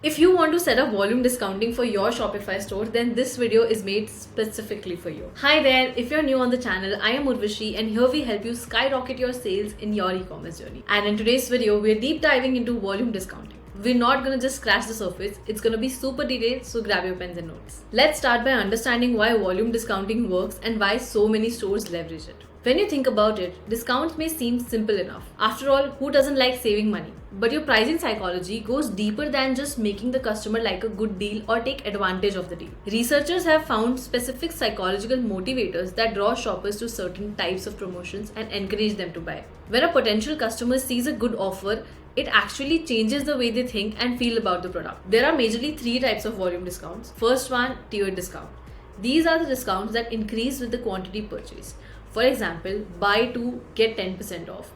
If you want to set up volume discounting for your Shopify store, then this video is made specifically for you. Hi there, if you're new on the channel, I am Urvashi and here we help you skyrocket your sales in your e-commerce journey. And in today's video, we're deep diving into volume discounting. We're not gonna just scratch the surface, it's gonna be super detailed, so grab your pens and notes. Let's start by understanding why volume discounting works and why so many stores leverage it. When you think about it, discounts may seem simple enough. After all, who doesn't like saving money? But your pricing psychology goes deeper than just making the customer like a good deal or take advantage of the deal. Researchers have found specific psychological motivators that draw shoppers to certain types of promotions and encourage them to buy. When a potential customer sees a good offer, it actually changes the way they think and feel about the product. There are majorly three types of volume discounts. First one, tiered discount. These are the discounts that increase with the quantity purchased. For example, buy 2, get 10% off.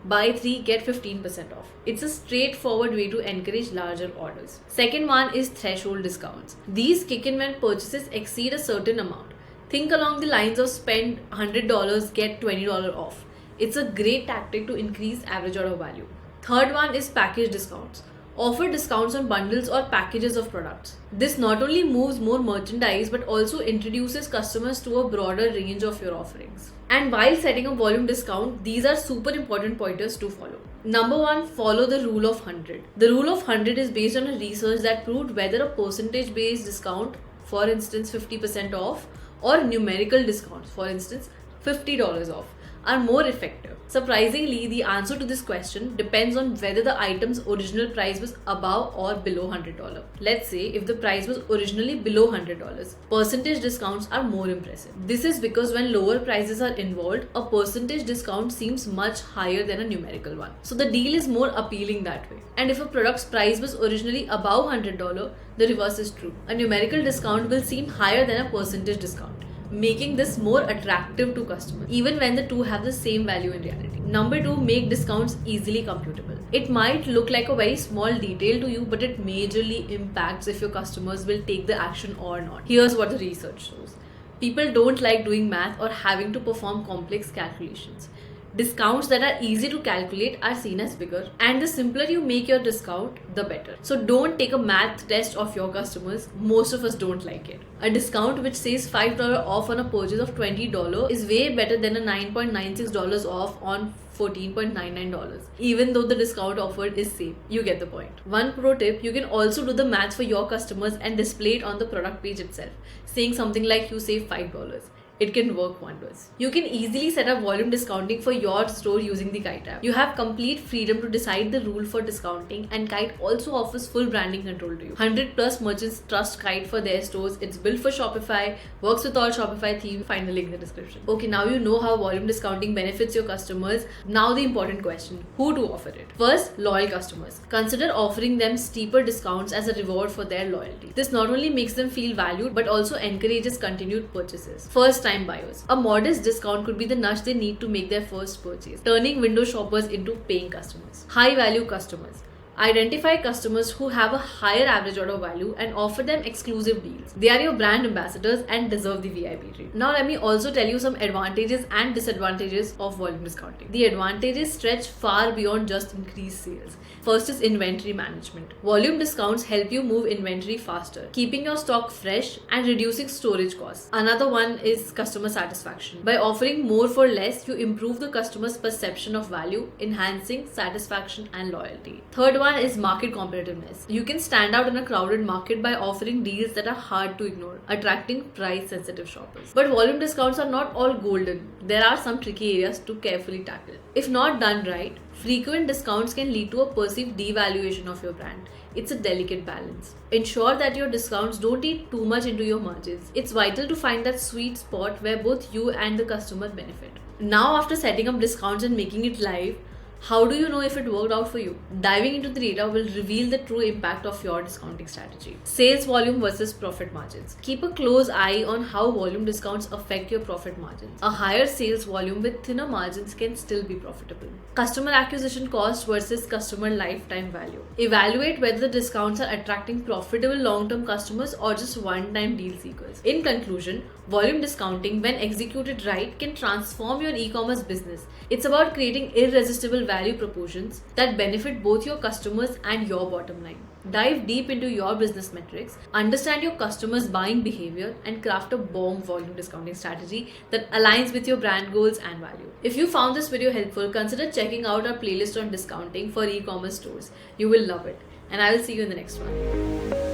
Buy 3, get 15% off. It's a straightforward way to encourage larger orders. Second one is threshold discounts. These kick in when purchases exceed a certain amount. Think along the lines of spend $100, get $20 off. It's a great tactic to increase average order value. Third one is package discounts. Offer discounts on bundles or packages of products. This not only moves more merchandise but also introduces customers to a broader range of your offerings. And while setting a volume discount, these are super important pointers to follow. Number one, follow the rule of 100. The rule of 100 is based on a research that proved whether a percentage based discount, for instance 50% off, or numerical discounts, for instance $50 off, are more effective. Surprisingly, the answer to this question depends on whether the item's original price was above or below $100. Let's say if the price was originally below $100, percentage discounts are more impressive. This is because when lower prices are involved, a percentage discount seems much higher than a numerical one. So the deal is more appealing that way. And if a product's price was originally above $100, the reverse is true. A numerical discount will seem higher than a percentage discount, making this more attractive to customers, even when the two have the same value in reality. Number two, make discounts easily computable. It might look like a very small detail to you, but it majorly impacts if your customers will take the action or not. Here's what the research shows. People don't like doing math or having to perform complex calculations. Discounts that are easy to calculate are seen as bigger, and the simpler you make your discount, the better. So don't take a math test of your customers. Most of us don't like it. A discount which says $5 off on a purchase of $20 is way better than a $9.96 off on $14.99, even though the discount offered is same. You get the point. One pro tip, you can also do the math for your customers and display it on the product page itself, saying something like you save $5. It can work wonders. You can easily set up volume discounting for your store using the Kite app. You have complete freedom to decide the rule for discounting, and Kite also offers full branding control to you. 100 plus merchants trust Kite for their stores. It's built for Shopify, works with all Shopify themes. Find the link in the description. Okay, now you know how volume discounting benefits your customers. Now the important question, who to offer it? First, loyal customers. Consider offering them steeper discounts as a reward for their loyalty. This not only makes them feel valued but also encourages continued purchases. First time buyers. A modest discount could be the nudge they need to make their first purchase, turning window shoppers into paying customers. High value customers. Identify customers who have a higher average order value and offer them exclusive deals. They are your brand ambassadors and deserve the VIP treat. Now let me also tell you some advantages and disadvantages of volume discounting. The advantages stretch far beyond just increased sales. First is inventory management. Volume discounts help you move inventory faster, keeping your stock fresh and reducing storage costs. Another one is customer satisfaction. By offering more for less, you improve the customer's perception of value, enhancing satisfaction and loyalty. Third one is market competitiveness. You can stand out in a crowded market by offering deals that are hard to ignore, attracting price-sensitive shoppers. But volume discounts are not all golden. There are some tricky areas to carefully tackle. If not done right, frequent discounts can lead to a perceived devaluation of your brand. It's a delicate balance. Ensure that your discounts don't eat too much into your margins. It's vital to find that sweet spot where both you and the customer benefit. Now, after setting up discounts and making it live, how do you know if it worked out for you? Diving into the data will reveal the true impact of your discounting strategy. Sales volume versus profit margins. Keep a close eye on how volume discounts affect your profit margins. A higher sales volume with thinner margins can still be profitable. Customer acquisition cost versus customer lifetime value. Evaluate whether the discounts are attracting profitable long-term customers or just one-time deal seekers. In conclusion, volume discounting, when executed right, can transform your e-commerce business. It's about creating irresistible value propositions that benefit both your customers and your bottom line. Dive deep into your business metrics, understand your customers' buying behavior, and craft a bomb volume discounting strategy that aligns with your brand goals and value. If you found this video helpful, consider checking out our playlist on discounting for e-commerce stores. You will love it. And I will see you in the next one.